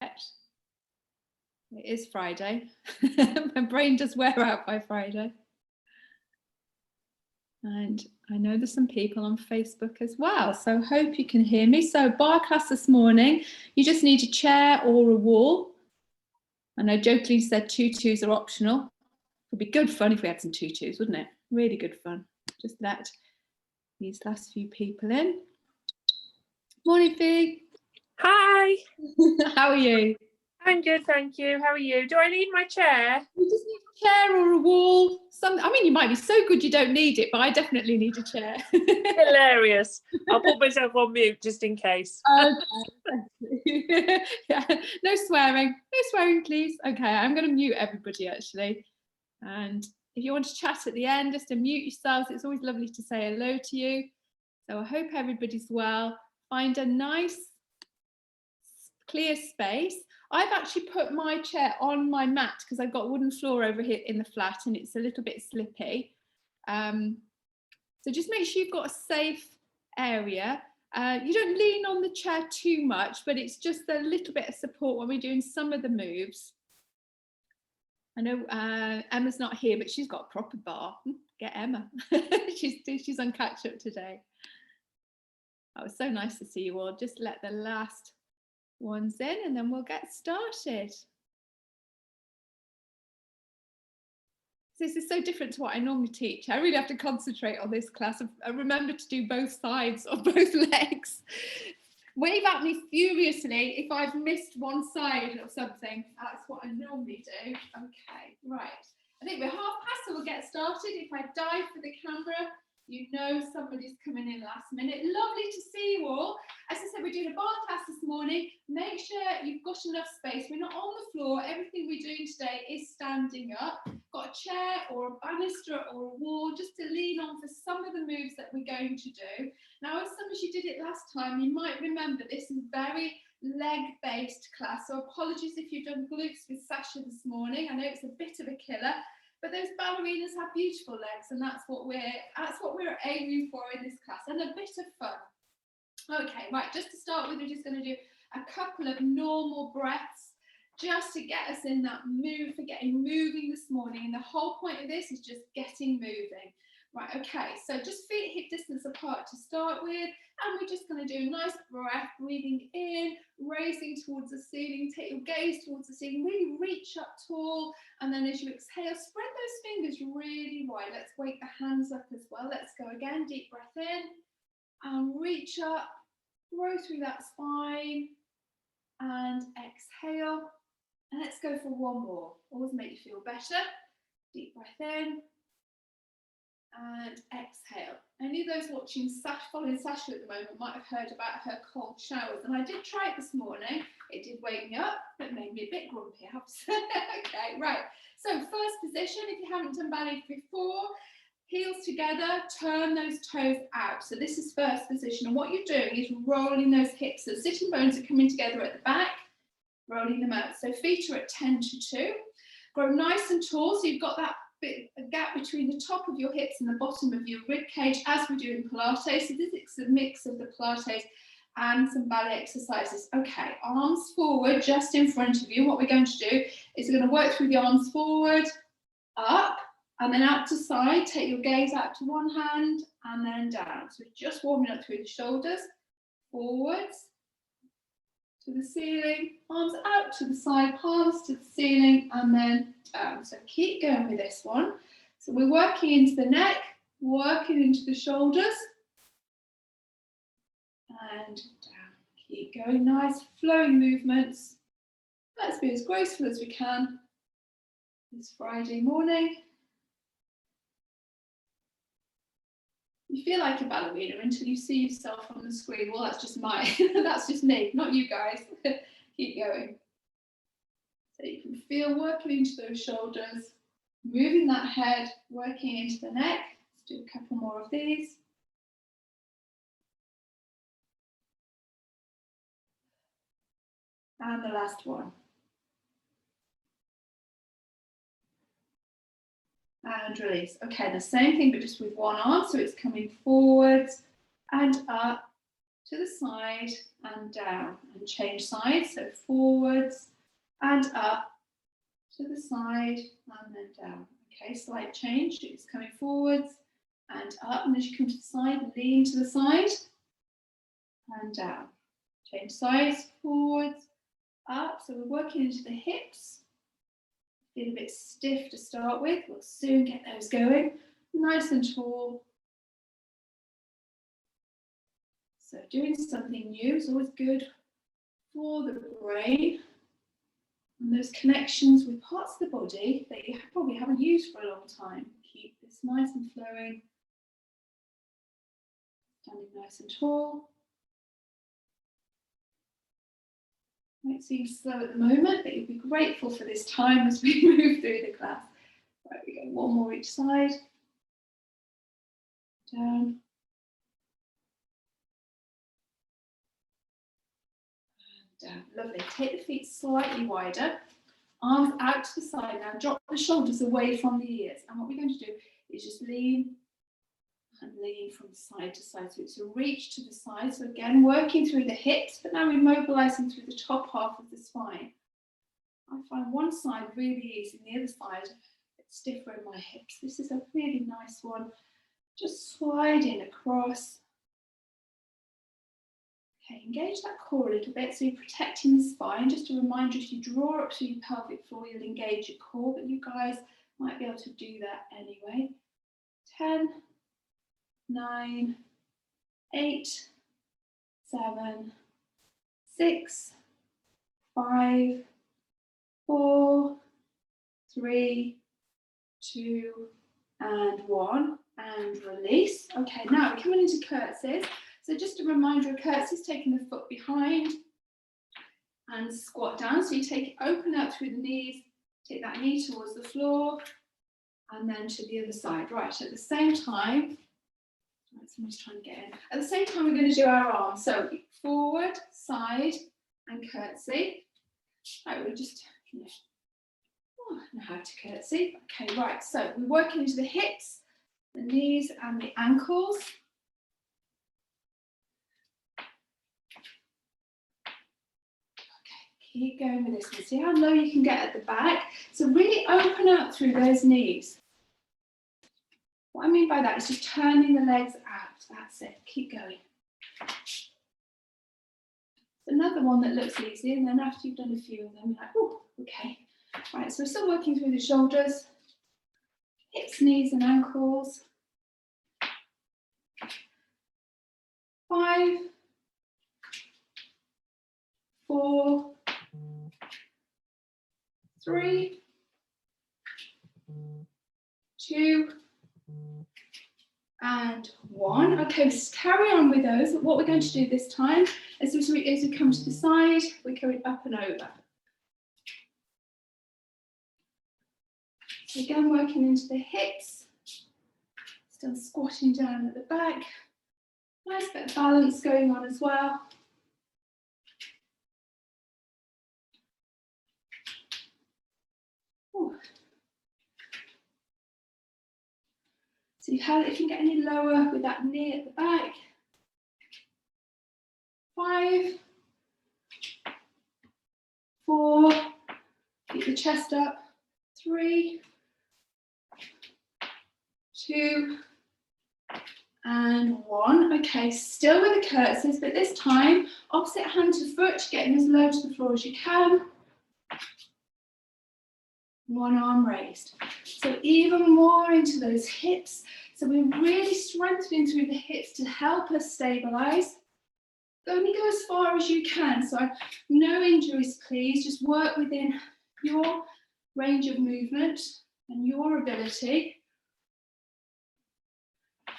It is Friday. My brain does wear out by Friday. And I know there's some people on Facebook as well, so hope you can hear me. So bar class this morning, you just need a chair or a wall. I know jokingly said tutus are optional. It'd be good fun if we had some tutus, wouldn't it? Really good fun. Just let these last few people in. Morning, Fee. Hi. How are you? I'm good, thank you. How are you? Do I need my chair? You just need a chair or a wall. I mean, you might be so good you don't need it, but I definitely need a chair. Hilarious. I'll put myself on mute just in case. Okay. Yeah. No swearing, please. Okay, I'm going to mute everybody actually. And if you want to chat at the end, just unmute yourselves. It's always lovely to say hello to you. So I hope everybody's well. Find a nice, clear space. I've actually put my chair on my mat because I've got wooden floor over here in the flat and it's a little bit slippy. So just make sure you've got a safe area. You don't lean on the chair too much, but it's just a little bit of support when we're doing some of the moves. I know Emma's not here, but she's got a proper bar. Get Emma. she's on catch up today. Oh, it was so nice to see you all. Just let the last ones in and then we'll get started. This is so different to what I normally teach. I really have to concentrate on this class. I remember to do both sides of both legs. Wave at me furiously if I've missed one side of something. That's what I normally do. Okay, right. I think we're half past, so we'll get started. If I dive for the camera, you know somebody's coming in last minute. Lovely to see you all. As I said, we're doing a bar class this morning. Make sure you've got enough space. We're not on the floor. Everything we're doing today is standing up. Got a chair or a banister or a wall just to lean on for some of the moves that we're going to do. Now, as some of you did it last time, you might remember this is a very leg-based class. So apologies if you've done glutes with Sasha this morning. I know it's a bit of a killer. But those ballerinas have beautiful legs, and that's what we're aiming for in this class, and a bit of fun. Okay, right, just to start with, we're just going to do a couple of normal breaths just to get us in that mood for getting moving this morning. And the whole point of this is just getting moving. Right, okay, so just feet hip distance apart to start with, and we're just going to do a nice breath, breathing in, raising towards the ceiling, take your gaze towards the ceiling, really reach up tall, and then as you exhale, spread those fingers really wide. Let's wake the hands up as well. Let's go again, deep breath in, and reach up, grow through that spine, and exhale, and let's go for one more. Always make you feel better. Deep breath in, and exhale. Any of those watching following Sasha at the moment might have heard about her cold showers, and I did try it this morning. It did wake me up, but made me a bit grumpy, I have to say. Okay, right. So first position, if you haven't done ballet before, heels together, turn those toes out. So this is first position, and what you're doing is rolling those hips. So sitting bones are coming together at the back, rolling them out. So feet are at 10 to 2. Grow nice and tall, so you've got that a gap between the top of your hips and the bottom of your rib cage as we do in Pilates. So this is a mix of the Pilates and some ballet exercises. Okay, arms forward just in front of you. What we're going to do is we're going to work through the arms forward, up, and then out to side. Take your gaze out to one hand and then down. So just warming up through the shoulders, forwards to the ceiling, arms out to the side, palms to the ceiling, and then down. So keep going with this one. So we're working into the neck, working into the shoulders, and down. Keep going, nice flowing movements. Let's be as graceful as we can this Friday morning. You feel like a ballerina until you see yourself on the screen. Well, that's just that's just me, not you guys. Keep going. So you can feel working into those shoulders, moving that head, working into the neck. Let's do a couple more of these. And the last one. And release. Okay, the same thing, but just with one arm. So it's coming forwards and up to the side and down, and change sides, so forwards and up, to the side and then down. Okay, slight change, it's coming forwards and up, and as you come to the side, lean to the side and down. Change sides, forwards, up, so we're working into the hips. Feel a bit stiff to start with, we'll soon get those going, nice and tall. So doing something new is always good for the brain, and those connections with parts of the body that you probably haven't used for a long time. Keep this nice and flowing. Standing nice and tall. Might seem slow at the moment, but you'll be grateful for this time as we move through the class. Right, we go one more each side. Down. Down. Lovely. Take the feet slightly wider, arms out to the side now. Drop the shoulders away from the ears. And what we're going to do is just lean and lean from side to side. So it's a reach to the side. So again, working through the hips, but now we're mobilizing through the top half of the spine. I find one side really easy, and the other side it's stiffer in my hips. This is a really nice one. Just sliding across. Okay, engage that core a little bit, so you're protecting the spine. Just a reminder, if you draw up through your pelvic floor, you'll engage your core, but you guys might be able to do that anyway. 10, 9, 8, 7, 6, 5, 4, 3, 2, and 1, and release. Okay, now we're coming into curtsies. So just a reminder, a curtsy is taking the foot behind and squat down. So you take it open out through the knees, take that knee towards the floor, and then to the other side. Right, at the same time, somebody's trying to get in. At the same time, we're going to do our arms. So forward, side, and curtsy. Right, we'll just, know how to curtsy. Okay, right, so we're working into the hips, the knees, and the ankles. Keep going with this one. See how low you can get at the back. So really open up through those knees. What I mean by that is just turning the legs out. That's it. Keep going. Another one that looks easy, and then after you've done a few of them, you're like, oh, okay. Right, so we're still working through the shoulders, hips, knees, and ankles. 5, 4, 3, 2, and 1. Okay, let's carry on with those. What we're going to do this time is as we come to the side, we're going up and over. So again, working into the hips, still squatting down at the back. Nice bit of balance going on as well. Ooh. So if you can get any lower with that knee at the back. 5, 4, keep the chest up. 3, 2, and 1. Okay, still with the curtsies, but this time opposite hand to foot, getting as low to the floor as you can. One arm raised. So even more into those hips. So we're really strengthening through the hips to help us stabilize. Only go as far as you can. So no injuries, please. Just work within your range of movement and your ability.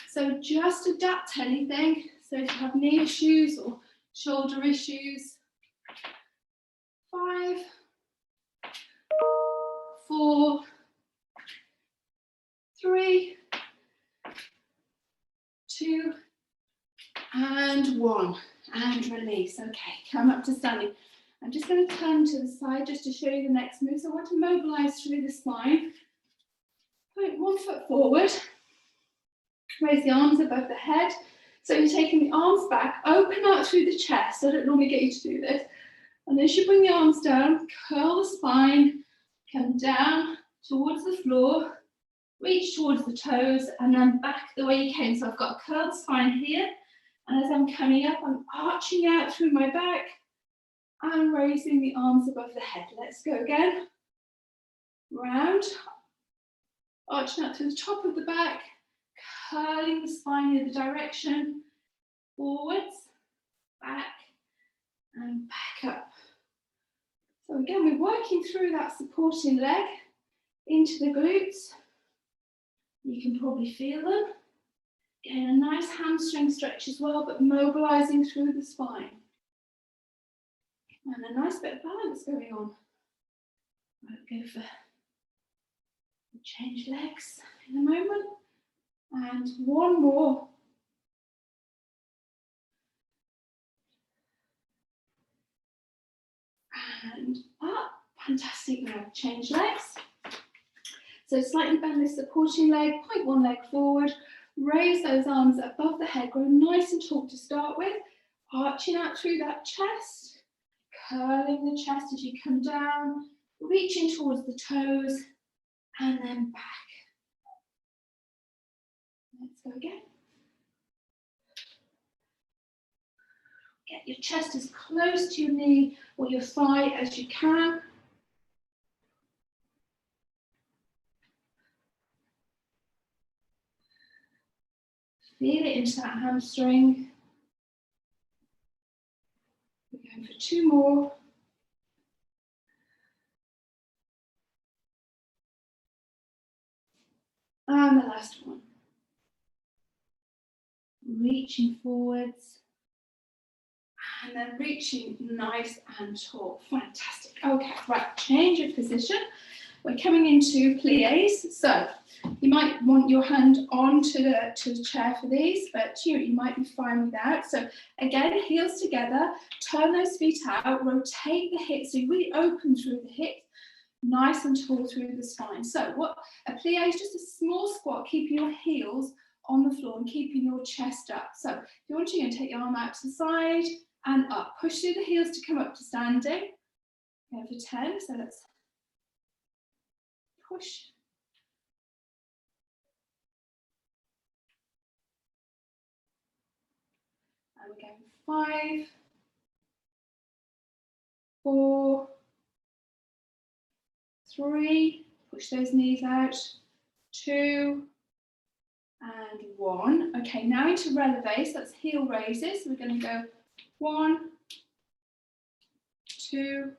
So just adapt to anything. So if you have knee issues or shoulder issues. 5, 4, 3, 2, and 1. And release. Okay, come up to standing. I'm just going to turn to the side just to show you the next move. So I want to mobilize through the spine. Point one foot forward. Raise the arms above the head. So you're taking the arms back, open out through the chest. I don't normally get you to do this. And as you bring the arms down, curl the spine, come down towards the floor, reach towards the toes, and then back the way you came. So I've got a curled spine here, and as I'm coming up, I'm arching out through my back and raising the arms above the head. Let's go again. Round, arching out through the top of the back, curling the spine in the direction, forwards, back, and back up. So again, we're working through that supporting leg into the glutes. You can probably feel them. Getting a nice hamstring stretch as well, but mobilizing through the spine. And a nice bit of balance going on. I'll go for change legs in a moment. And one more. And up. Fantastic. Now change legs. So slightly bend this supporting leg, point one leg forward, raise those arms above the head, grow nice and tall to start with, arching out through that chest, curling the chest as you come down, reaching towards the toes, and then back. Let's go again. Get your chest as close to your knee or your thigh as you can. Feel it into that hamstring. We're going for two more. And the last one. Reaching forwards. And then reaching nice and tall. Fantastic. Okay, right, change of position. We're coming into pliés. So you might want your hand onto the chair for these, but you might be fine without. So again, heels together, turn those feet out, rotate the hips, so you really open through the hips, nice and tall through the spine. So what a plié is, just a small squat, keeping your heels on the floor and keeping your chest up. So if you want to, you're going to take your arm out to the side and up. Push through the heels to come up to standing. Go for 10, so let's push. And we're going 5, 4, 3, push those knees out, 2, and 1. Okay, now into releve, so that's heel raises. So we're going to go 1, 2,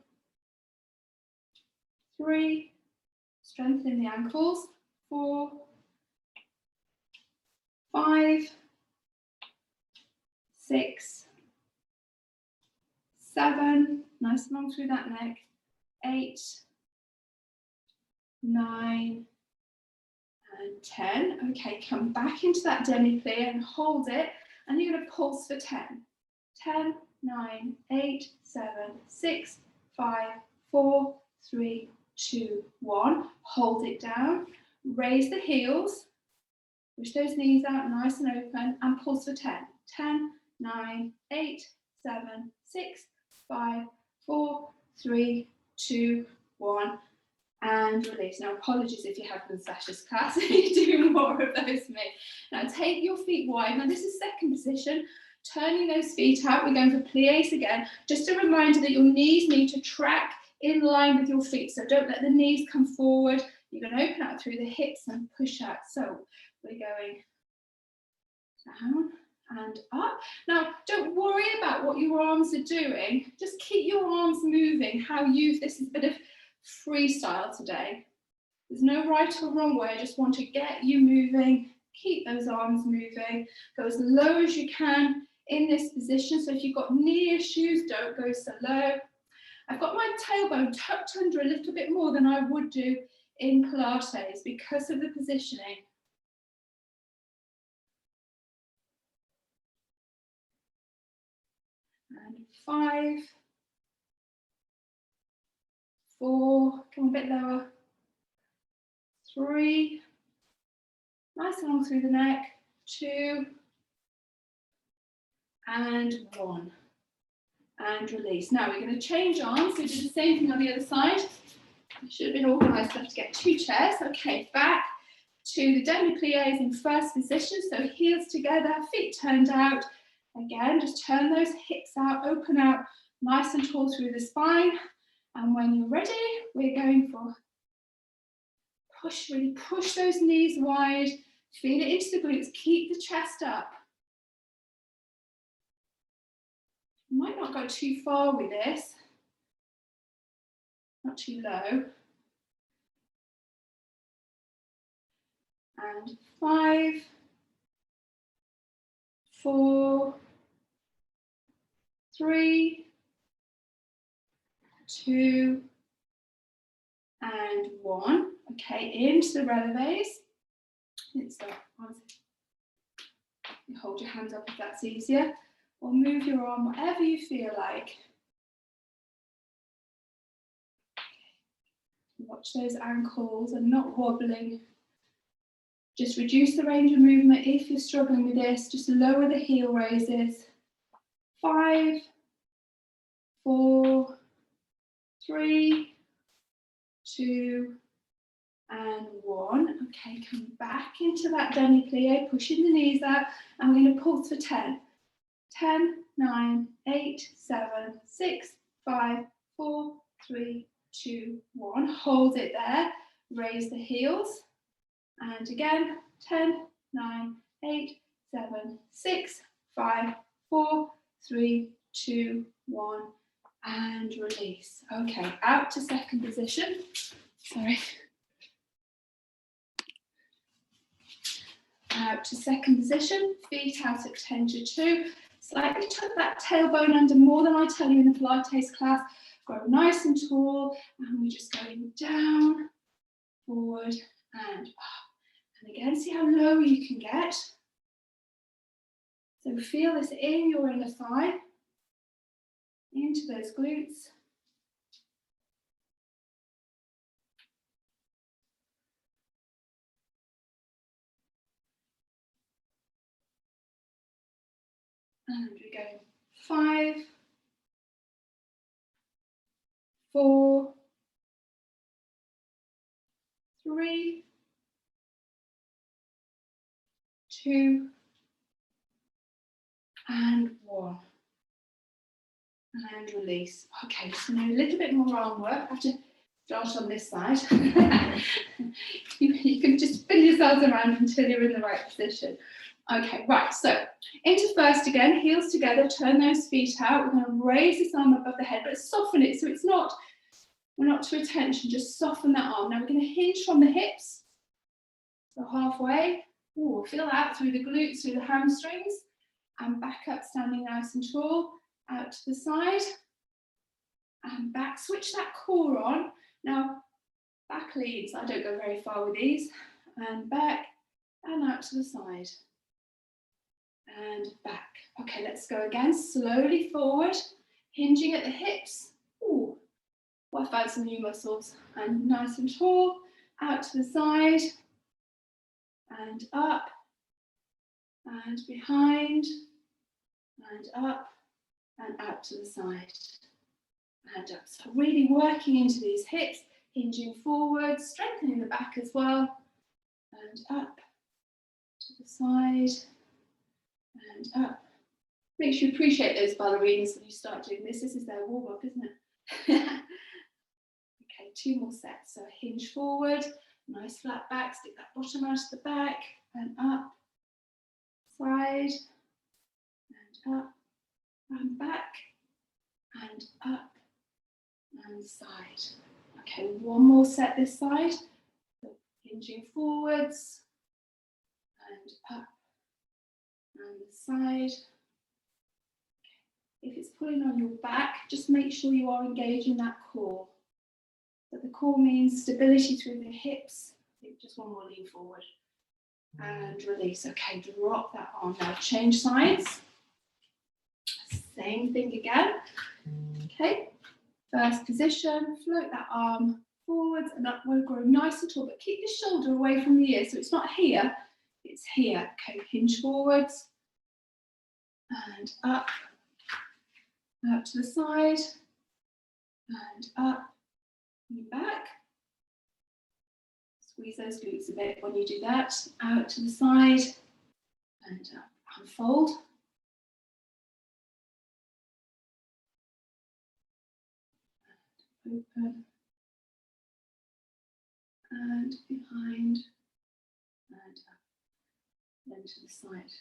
3, strengthening the ankles, 4, 5, 6, 7, nice and long through that neck, 8, 9, and 10. Okay, come back into that demi-plie and hold it, and you're going to pulse for 10. 10, 9, 8, 7, 6, 5, 4, 3, 2, 1. Hold it down, raise the heels, push those knees out nice and open, and pulse for 10. 10, 9, 8, 7, 6, 5, 4, 3, 2, 1. And release. Now, apologies if you have been Sasha's class and you do more of those for me. Now, take your feet wide. Now, this is second position. Turning those feet out. We're going for pliés again. Just a reminder that your knees need to track in line with your feet. So don't let the knees come forward. You're going to open out through the hips and push out. So we're going down and up. Now, don't worry about what your arms are doing. Just keep your arms moving. This is a bit of freestyle today. There's no right or wrong way. I just want to get you moving. Keep those arms moving. Go as low as you can in this position. So if you've got knee issues, don't go so low. I've got my tailbone tucked under a little bit more than I would do in Pilates because of the positioning. And 5, 4, come a bit lower, 3, nice and long through the neck, 2, and 1, and release. Now we're going to change arms, so we do the same thing on the other side. I should have been organised enough to get 2 chairs. Okay, back to the demi-pliés in first position, so heels together, feet turned out. Again, just turn those hips out, open out, nice and tall through the spine. And when you're ready, we're going for push, really push those knees wide, feel it into the glutes, keep the chest up. You might not go too far with this, not too low. And 5, 4, 3, 2, and 1. Okay, into the releves. You hold your hands up if that's easier, or move your arm, whatever you feel like. Watch those ankles and not wobbling. Just reduce the range of movement if you're struggling with this. Just lower the heel raises. 5, 4, 3, 2, and 1. Okay, come back into that demi-plie, pushing the knees out. I'm going to pulse for 10. 10, 9, 8, 7, 6, 5, 4, 3, 2, 1. Hold it there. Raise the heels. And again, 10, 9, 8, 7, 6, 5, 4, 3, 2, 1. And release. Okay, out to second position. Sorry. Out to second position, feet out at 10 to 2. Slightly tuck that tailbone under more than I tell you in the Pilates class. Grow nice and tall, and we're just going down, forward, and up. And again, see how low you can get. So feel this in your inner thigh, into those glutes. And we're going 5, 4, 3, 2, and 1. And release. Okay, so now a little bit more arm work. I have to start on this side. you can just spin yourselves around until you're in the right position. Okay, right, so into first again, heels together, turn those feet out. We're going to raise this arm above the head, but soften it so it's not, we're not to attention, just soften that arm. Now we're going to hinge from the hips, so halfway. Ooh, feel that through the glutes, through the hamstrings, and back up, standing nice and tall, out to the side, and back. Switch that core on. Now, back leads, I don't go very far with these, and back, and out to the side. And back. Okay, let's go again. Slowly forward, hinging at the hips. Ooh, well, I've found some new muscles. And nice and tall, out to the side, and up, and behind, and up, and out to the side, and up. So really working into these hips, hinging forward, strengthening the back as well, and up to the side, and up. Make sure you appreciate those ballerinas when you start doing this. This is their warm-up, isn't it? Okay, 2 more sets. So hinge forward, nice flat back, stick that bottom out to the back, and up, side, and up, and back, and up, and side. Okay, 1 more set this side. So hinging forwards, and up, and the side. If it's pulling on your back, just make sure you are engaging that core. But the core means stability through the hips. Just 1 more lean forward. And release. Okay, drop that arm now. Change sides. Same thing again. Okay, first position. Float that arm forwards and up. We'll grow nice and tall, but keep your shoulder away from the ear. So it's not here, it's here. Okay, hinge forwards. and up, out to the side, and up, and back. Squeeze those glutes a bit when you do that. Out to the side, and up, unfold. Open, and behind, and up, then to the side.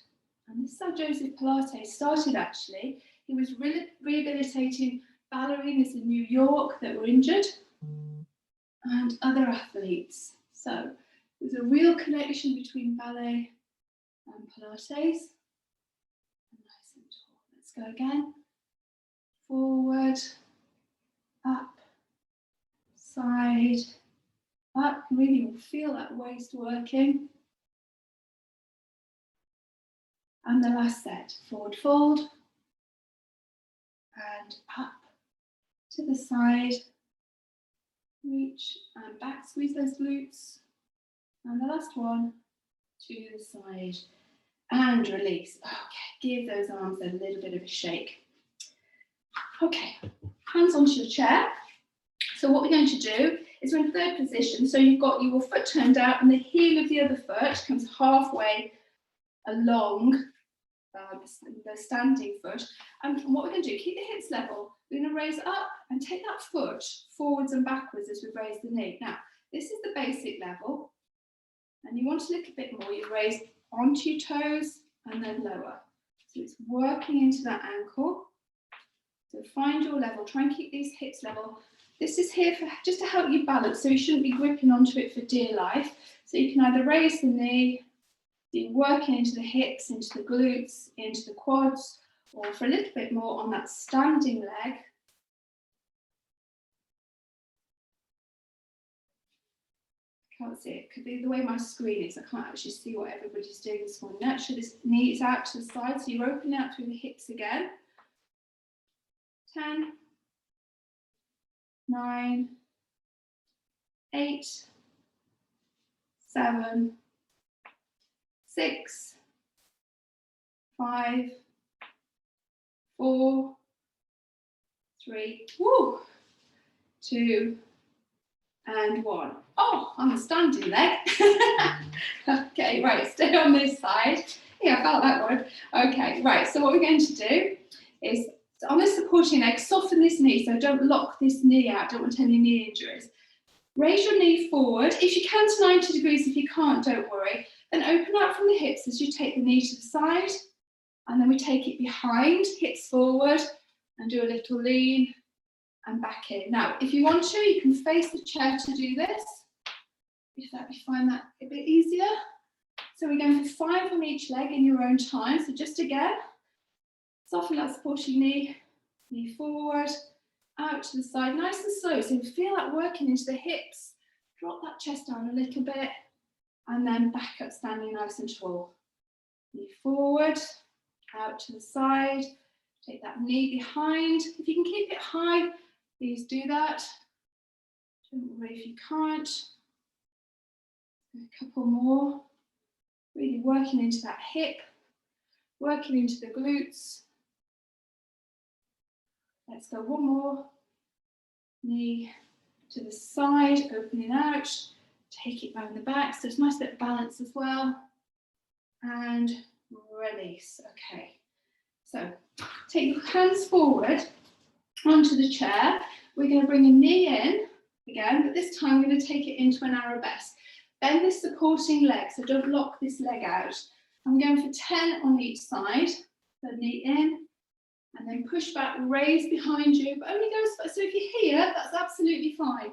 And this is how Joseph Pilates started actually. He was rehabilitating ballerinas in New York that were injured and other athletes. So there's a real connection between ballet and Pilates. Nice and tall. Let's go again. Forward, up, side, up. You really will feel that waist working. And the last set, forward fold, and up to the side, reach and back, squeeze those glutes, and the last one, to the side, and release. Okay, give those arms a little bit of a shake. Okay, hands onto your chair. So what we're going to do is we're in third position, so you've got your foot turned out and the heel of the other foot comes halfway along the standing foot. And what we're going to do, keep the hips level. We're going to raise up and take that foot forwards and backwards as we raise the knee. Now, this is the basic level. And you want a little bit more. You raise onto your toes and then lower. So it's working into that ankle. So find your level. Try and keep these hips level. This is here for just to help you balance. So you shouldn't be gripping onto it for dear life. So you can either raise the knee, you're working into the hips, into the glutes, into the quads, or for a little bit more on that standing leg. Can't see it. Could be the way my screen is. I can't actually see what everybody's doing this morning. Actually, this knee is out to the side, so you're opening out through the hips again. 10, 9, 8, 7, 6, 5, 4, 3, 2, and 1. Oh, on the standing leg. Okay, right, stay on this side. Yeah, I felt that one. Okay, right, so what we're going to do is on the supporting leg, soften this knee, so don't lock this knee out, don't want any knee injuries. Raise your knee forward, if you can to 90 degrees, if you can't, don't worry. Then open out from the hips as you take the knee to the side, and then we take it behind, hips forward, and do a little lean and back in. Now, if you want to, you can face the chair to do this, if you find that a bit easier. So we're going for 5 on each leg in your own time. So just again, soften that supporting knee, knee forward, out to the side, nice and slow. So you feel that working into the hips. Drop that chest down a little bit, and then back up, standing nice and tall. Knee forward, out to the side. Take that knee behind. If you can keep it high, please do that. Don't worry if you can't. A couple more. Really working into that hip, working into the glutes. Let's go one more. Knee to the side, opening out. Take it round the back, so it's a nice bit of balance as well. And release. Okay. So take your hands forward onto the chair. We're going to bring a knee in again, but this time we're going to take it into an arabesque. Bend this supporting leg, so don't lock this leg out. I'm going for 10 on each side. So knee in, and then push back, raise behind you, but only go as far. So if you're here, that's absolutely fine.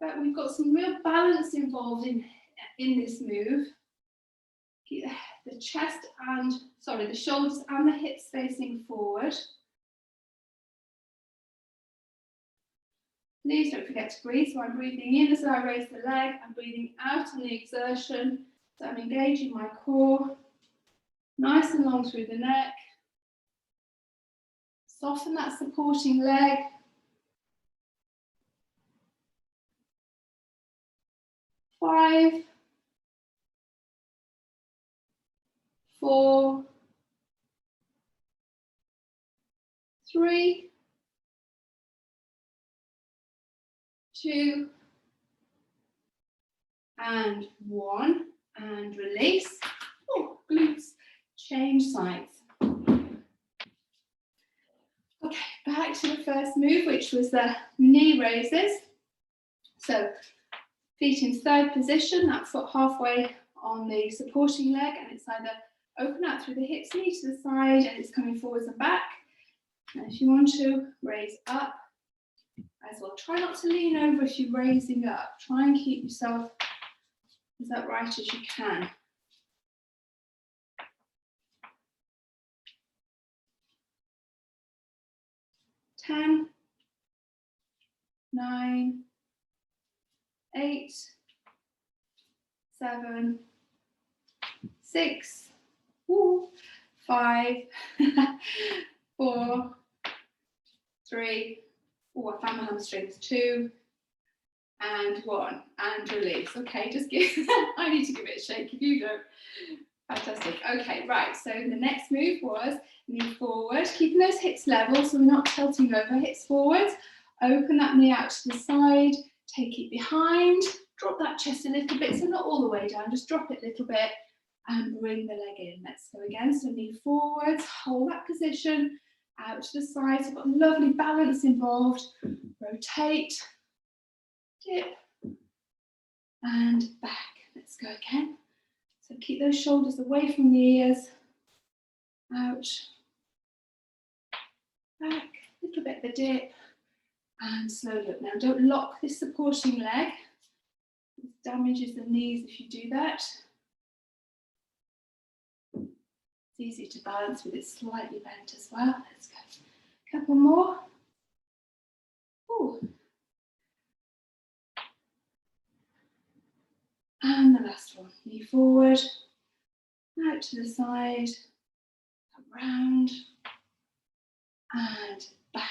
But we've got some real balance involved in this move. Keep the chest and, the shoulders and the hips facing forward. Please don't forget to breathe. So I'm breathing in as I raise the leg. I'm breathing out on the exertion. So I'm engaging my core. Nice and long through the neck. Soften that supporting leg. 5, 4, 3, 2, and 1, and release. Oh, glutes, change sides. Okay, back to the first move, which was the knee raises. So feet in third position, that foot halfway on the supporting leg, and it's either open out through the hips, knee to the side, and it's coming forwards and back. And if you want to raise up as well, try not to lean over if you're raising up. Try and keep yourself as upright as you can. 10, 9, 8, 7, 6, 5, 4, 3, I found my hamstrings, 2, and 1, and release. Okay, just give, I need to give it a shake if you don't. Fantastic. Okay, right, so the next move was knee forward, keeping those hips level so we're not tilting over, hips forward, open that knee out to the side, take it behind, drop that chest a little bit, so not all the way down, just drop it a little bit and bring the leg in. Let's go again, so knee forwards, hold that position, out to the side, so we've got lovely balance involved, rotate, dip, and back. Let's go again. So keep those shoulders away from the ears, out, back, a little bit of a dip, and slowly up. Now don't lock this supporting leg, it damages the knees if you do that. It's easy to balance with it slightly bent as well. Let's go. A couple more. Ooh. And the last one, knee forward, out to the side, around, and back.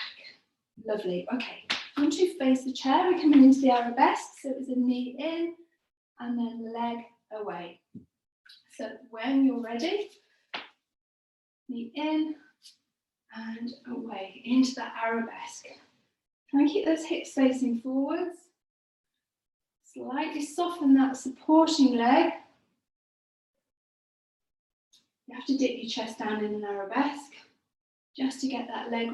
Lovely. Okay, once you face the chair, we're coming into the arabesque. So it's a knee in and then leg away. So when you're ready, knee in and away into that arabesque. Try and keep those hips facing forwards. Slightly soften that supporting leg. You have to dip your chest down in an arabesque just to get that leg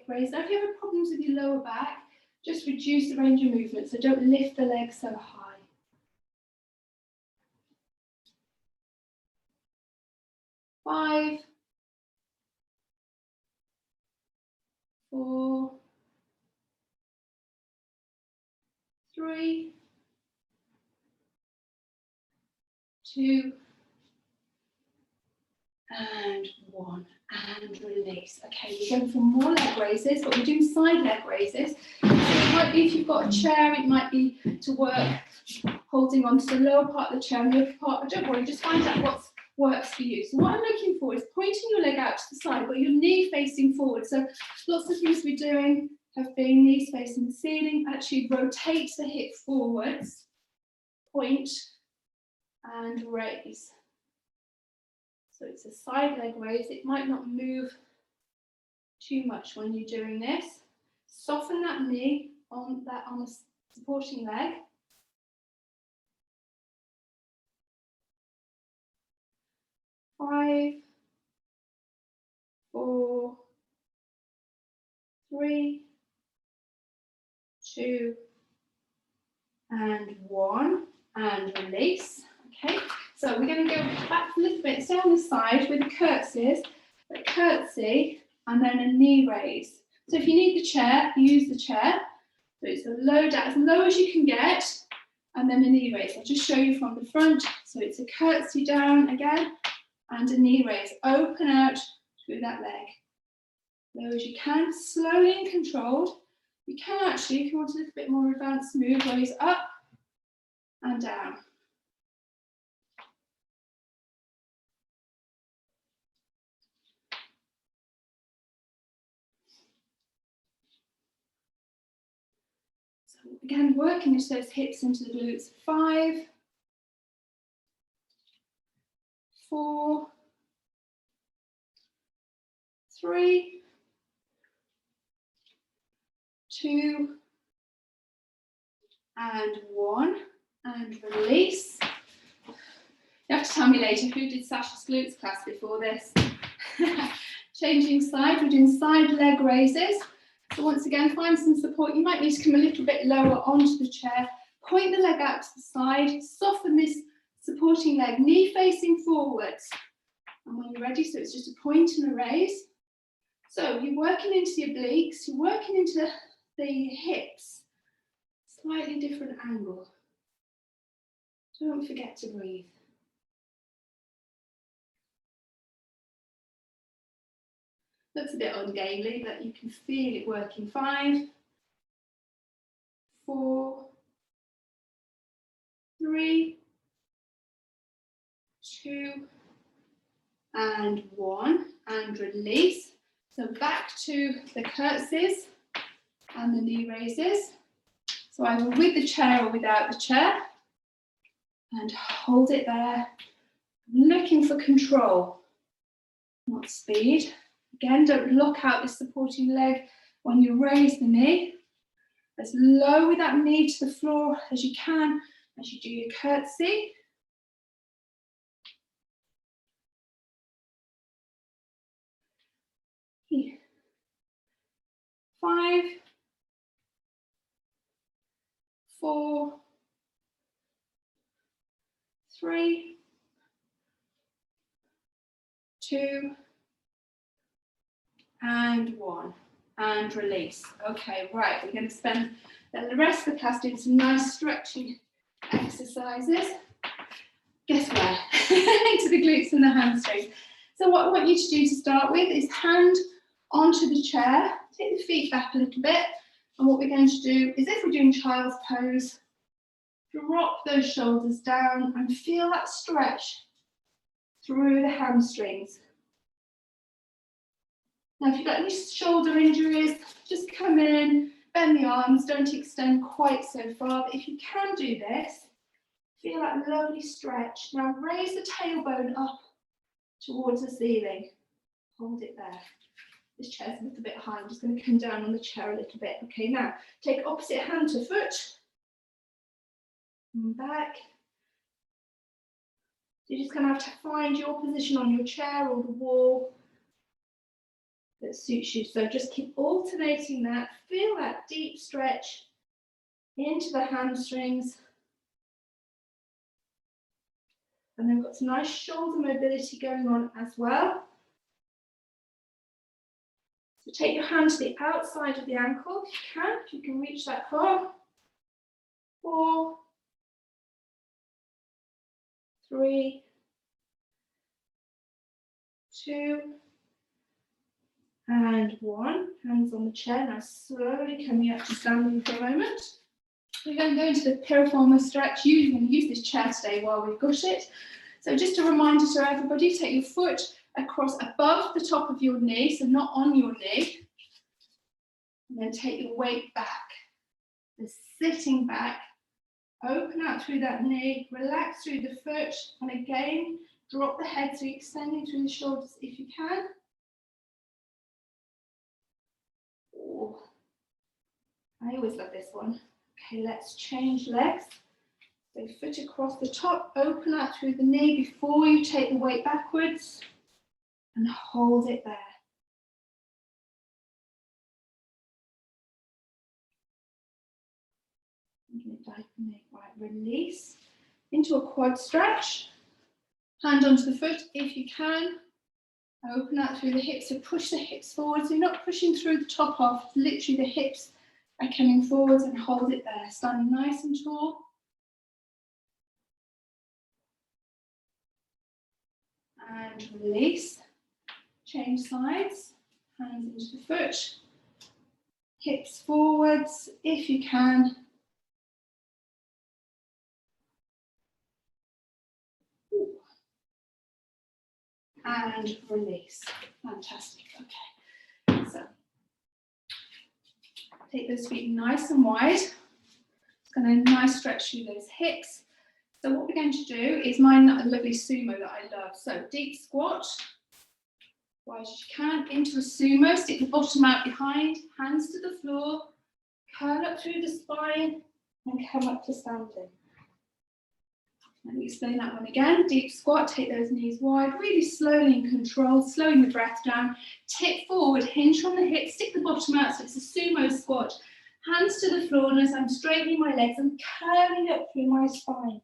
raised. Now, if you have problems with your lower back, just reduce the range of movement, so don't lift the leg so high. 5, 4, 3, 2, and 1, and release. Okay, we're going for more leg raises, but we're doing side leg raises. So it might be if you've got a chair, it might be to work holding on to the lower part of the chair and the upper part. Don't worry, just find out what works for you. So what I'm looking for is pointing your leg out to the side, but your knee facing forward. So lots of things we're doing have been knees facing the ceiling. Actually rotate the hip forwards, point, and raise. So it's a side leg raise. It might not move too much when you're doing this. Soften that knee on a supporting leg. Five, 4, 3, 2, and 1, and release. Okay, so we're going to go back a little bit, stay on the side with the curtsies, but curtsy and then a knee raise. So if you need the chair, use the chair. So it's a low down, as low as you can get, and then a knee raise. I'll just show you from the front. So it's a curtsy down again, and a knee raise. Open out through that leg. Low as you can, slowly and controlled. You can actually, if you want a little bit more advanced move, raise up and down. So again, working those hips into the glutes. 5, 4, 3, 2, and 1, and release. You have to tell me later who did Sasha's glutes class before this. Changing side, we're doing side leg raises. So once again, find some support. You might need to come a little bit lower onto the chair. Point the leg out to the side. Soften this supporting leg, knee facing forwards. And when you're ready, so it's just a point and a raise. So you're working into the obliques, you're working into the hips. Slightly different angle. Don't forget to breathe. Looks a bit ungainly, but you can feel it working. 5, 4, 3, 2, and 1, and release. So back to the curtsies and the knee raises. So either with the chair or without the chair. And hold it there. Looking for control, not speed. Again, don't lock out the supporting leg when you raise the knee. As low with that knee to the floor as you can as you do your curtsy. Here. 5, 4, 3, 2, and 1, and release. Okay, right, we're going to spend the rest of the class doing some nice stretching exercises. Guess where? Into the glutes and the hamstrings. So what I want you to do to start with is hand onto the chair, take the feet back a little bit, and what we're going to do is, if we're doing child's pose, drop those shoulders down and feel that stretch through the hamstrings. Now, if you've got any shoulder injuries, just come in, bend the arms, don't extend quite so far. But if you can do this, feel that lovely stretch. Now, raise the tailbone up towards the ceiling. Hold it there. This chair's a little bit high. I'm just going to come down on the chair a little bit. Okay, now, take opposite hand to foot. And back. So you're just going to have to find your position on your chair or the wall that suits you. So just keep alternating that. Feel that deep stretch into the hamstrings. And then we've got some nice shoulder mobility going on as well. So take your hand to the outside of the ankle if you can reach that far. 4, 3, 2, and 1. Hands on the chair. Now slowly coming up to standing for a moment. We're going to go into the piriformis stretch. You're going to use this chair today while we've got it. So just a reminder to everybody, take your foot across above the top of your knee, so not on your knee. And then take your weight back. So sitting back, open out through that knee, relax through the foot, and again, drop the head, so you're extending through the shoulders if you can. Oh, I always love this one. Okay, let's change legs. So foot across the top, open out through the knee before you take the weight backwards, and hold it there. Right, release into a quad stretch. Hand onto the foot if you can. Open out through the hips, so push the hips forward. So you're not pushing through the top off, literally the hips are coming forwards, and hold it there. Standing nice and tall. And release. Change sides. Hands into the foot. Hips forwards if you can. And release. Fantastic. Okay. So take those feet nice and wide. It's going to nice stretch through those hips. So what we're going to do is mine a lovely sumo that I love. So deep squat, wide as you can, into a sumo. Stick the bottom out behind, hands to the floor, curl up through the spine and come up to standing. Let me explain that one again. Deep squat, take those knees wide, really slowly and controlled, slowing the breath down. Tip forward, hinge from the hips, stick the bottom out so it's a sumo squat. Hands to the floor, and as I'm straightening my legs, I'm curling up through my spine.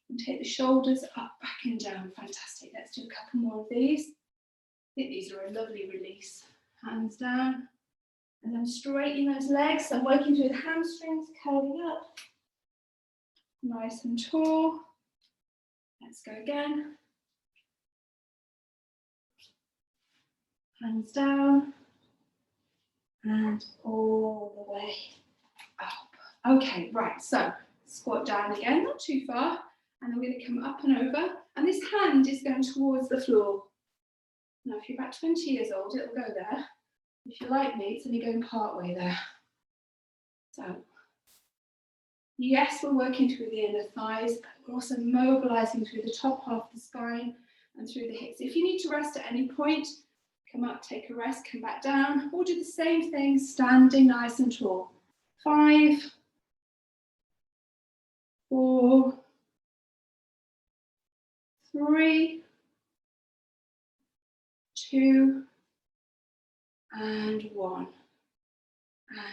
And take the shoulders up, back and down. Fantastic. Let's do a couple more of these. I think these are a lovely release. Hands down. And I'm straightening those legs. I'm working through the hamstrings, curling up. Nice and tall. Let's go again. Hands down. And all the way up. Okay, right, so squat down again, not too far. And I'm going to come up and over. And this hand is going towards the floor. Now, if you're about 20 years old, it'll go there. If you're like me, it's only going part way there. So, yes, we're working through the inner thighs, but we're also mobilizing through the top half of the spine and through the hips. If you need to rest at any point, come up, take a rest, come back down, or do the same thing, standing nice and tall. 5, 4, 3, 2, and 1.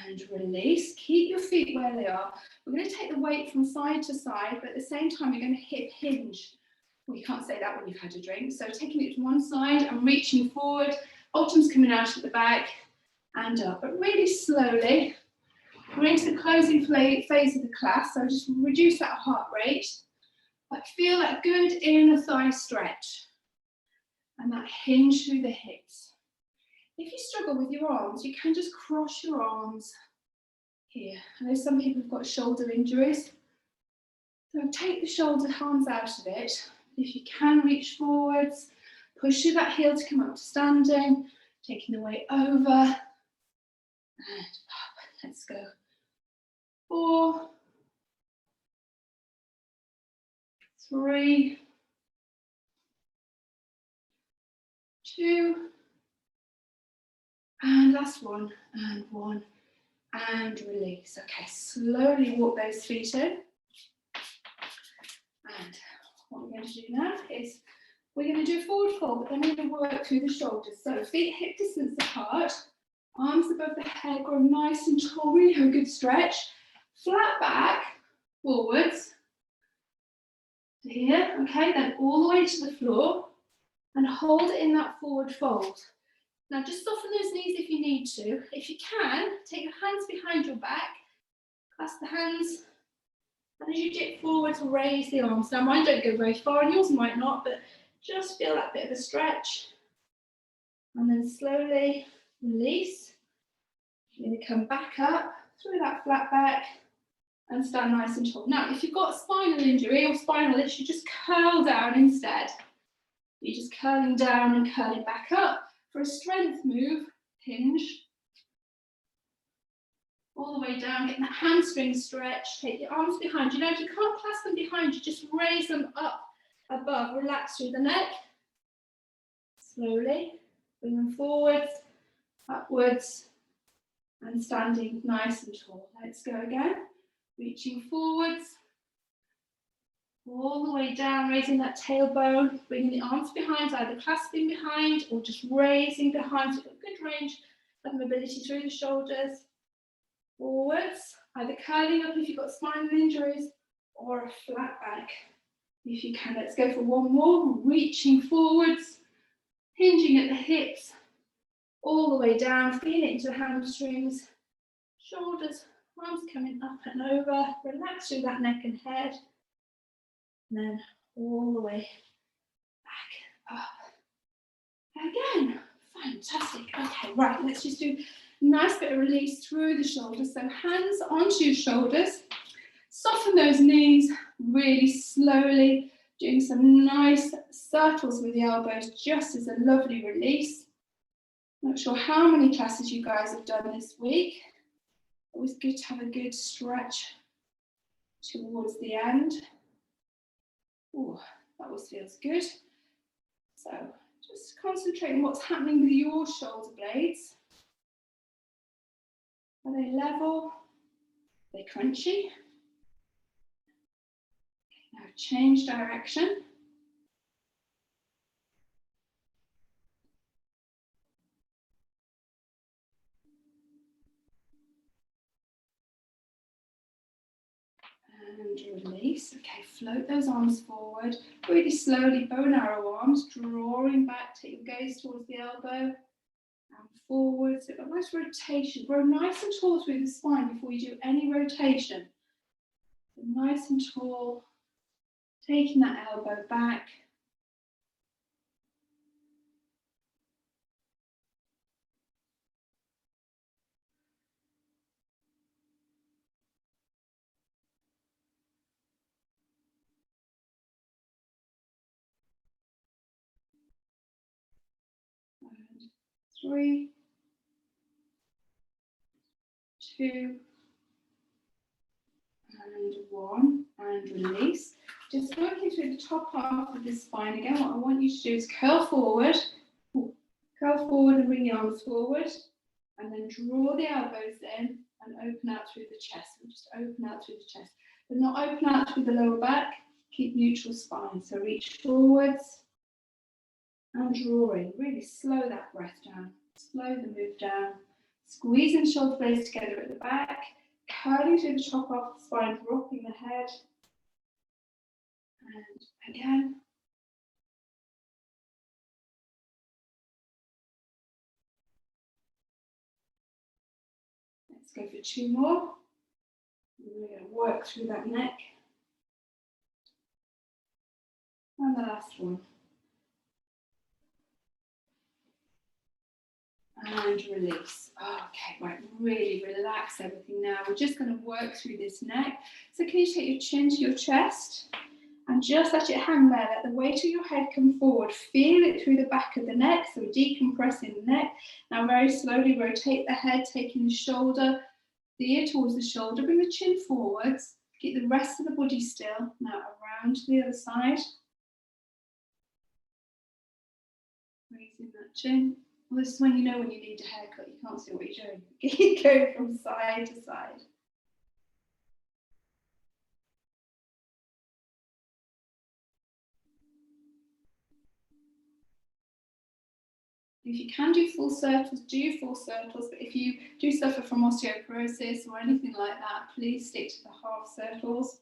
And release. Keep your feet where they are. We're going to take the weight from side to side, but at the same time, you're going to hip hinge. Well, you can't say that when you've had a drink. So taking it to one side and reaching forward. Bottom's coming out at the back and up. But really slowly, we're into the closing phase of the class. So just reduce that heart rate. But feel that good inner thigh stretch. And that hinge through the hips. If you struggle with your arms, you can just cross your arms here. I know some people have got shoulder injuries. So take the shoulder arms out of it. If you can, reach forwards, push through that heel to come up to standing, taking the weight over and up. Let's go. 4, 3, 2, and last one, and release. Okay, slowly walk those feet in. And what we're going to do now is we're going to do a forward fold, but then we're going to work through the shoulders. So feet hip distance apart, arms above the head, grow nice and tall, really have a good stretch. Flat back, forwards to here, okay, then all the way to the floor and hold it in that forward fold. Now just soften those knees if you need to. If you can, take your hands behind your back, clasp the hands, and as you dip forwards, raise the arms. Now mine don't go very far, and yours might not, but just feel that bit of a stretch. And then slowly release. You're going to come back up through that flat back and stand nice and tall. Now, if you've got a spinal injury or spinal issue, just curl down instead. You're just curling down and curling back up. For a strength move, hinge. All the way down, getting that hamstring stretch. Take your arms behind you. Now, if you can't clasp them behind you, just raise them up above. Relax through the neck. Slowly, bring them forwards, upwards, and standing nice and tall. Let's go again. Reaching forwards. All the way down, raising that tailbone, bringing the arms behind, either clasping behind or just raising behind. So you've got good range of mobility through the shoulders. Forwards, either curling up if you've got spinal injuries or a flat back if you can. Let's go for one more. Reaching forwards, hinging at the hips, all the way down, feeling it into the hamstrings, shoulders, arms coming up and over. Relax through that neck and head. And then all the way back up. Again, fantastic. Okay, right, let's just do a nice bit of release through the shoulders. So hands onto your shoulders. Soften those knees really slowly, doing some nice circles with the elbows just as a lovely release. Not sure how many classes you guys have done this week. Always good to have a good stretch towards the end. Oh, that always feels good. So just concentrate on what's happening with your shoulder blades. Are they level? Are they crunchy? Now change direction. And release. Okay, float those arms forward. Really slowly, bow and arrow arms, drawing back, take your gaze towards the elbow. And forward, so a nice rotation. Grow nice and tall through the spine before you do any rotation. So nice and tall, taking that elbow back. And 3, 2, and 1, and release. Just working through the top half of the spine again. What I want you to do is curl forward and bring the arms forward, and then draw the elbows in and open out through the chest. And just open out through the chest, but not open out through the lower back. Keep neutral spine. So reach forwards and drawing. Really slow that breath down. Slow the move down. Squeezing shoulder blades together at the back. Curling through the top of the spine, dropping the head. And again. Let's go for 2 more. We're going to work through that neck. And the last one. And release. Okay, right, really relax everything now. We're just going to work through this neck. So can you take your chin to your chest and just let it hang there. Let the weight of your head come forward. Feel it through the back of the neck, so decompressing the neck. Now very slowly rotate the head, taking the shoulder, the ear towards the shoulder. Bring the chin forwards. Keep the rest of the body still. Now around to the other side. Raising that chin. Well, this is when you know when you need a haircut. You can't see what you're doing. Keep going from side to side. If you can do full circles, do full circles. But if you do suffer from osteoporosis or anything like that, please stick to the half circles.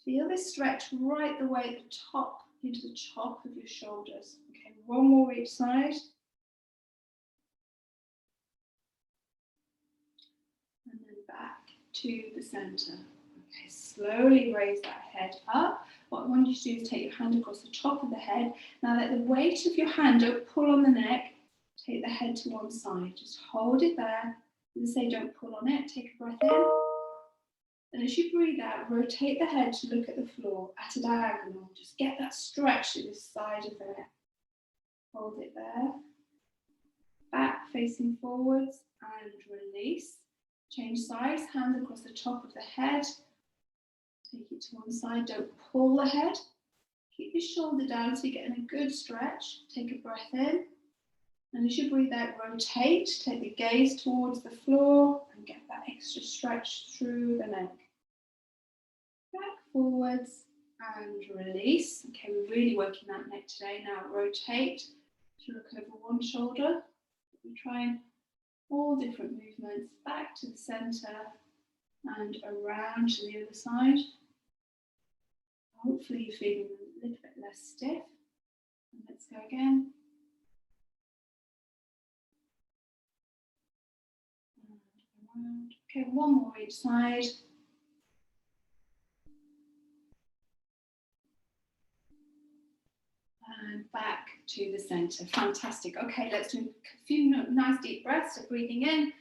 Feel this stretch right the way at the top, into the top of your shoulders. Okay, 1 more each side. And then back to the center. Okay, slowly raise that head up. What I want you to do is take your hand across the top of the head. Now let the weight of your hand, don't pull on the neck. Take the head to one side. Just hold it there. As I say, don't pull on it. Take a breath in. And as you breathe out, rotate the head to look at the floor at a diagonal. Just get that stretch to this side of the neck. Hold it there. Back facing forwards and release. Change sides, hands across the top of the head. Take it to one side, don't pull the head. Keep your shoulder down so you're getting a good stretch. Take a breath in. And as you breathe out, rotate. Take the gaze towards the floor and get that extra stretch through the neck. Back forwards and release. Okay, we're really working that neck today. Now rotate to look over one shoulder. We're trying all different movements. Back to the center and around to the other side. Hopefully you're feeling a little bit less stiff. And let's go again. And around. Okay, 1 more each side. And back to the center. Fantastic. Okay, let's do a few nice deep breaths. So breathing in.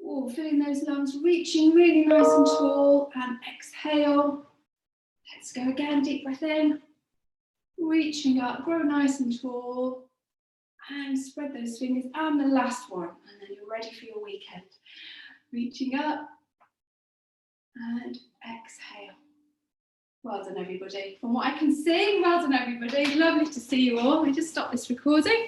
Oh, filling those lungs, reaching really nice and tall, and exhale. Let's go again, deep breath in, reaching up, grow nice and tall, and spread those fingers, and the last one, and then you're ready for your weekend. Reaching up, and exhale. Well done, everybody. From what I can see, well done, everybody. Lovely to see you all. Let me just stop this recording.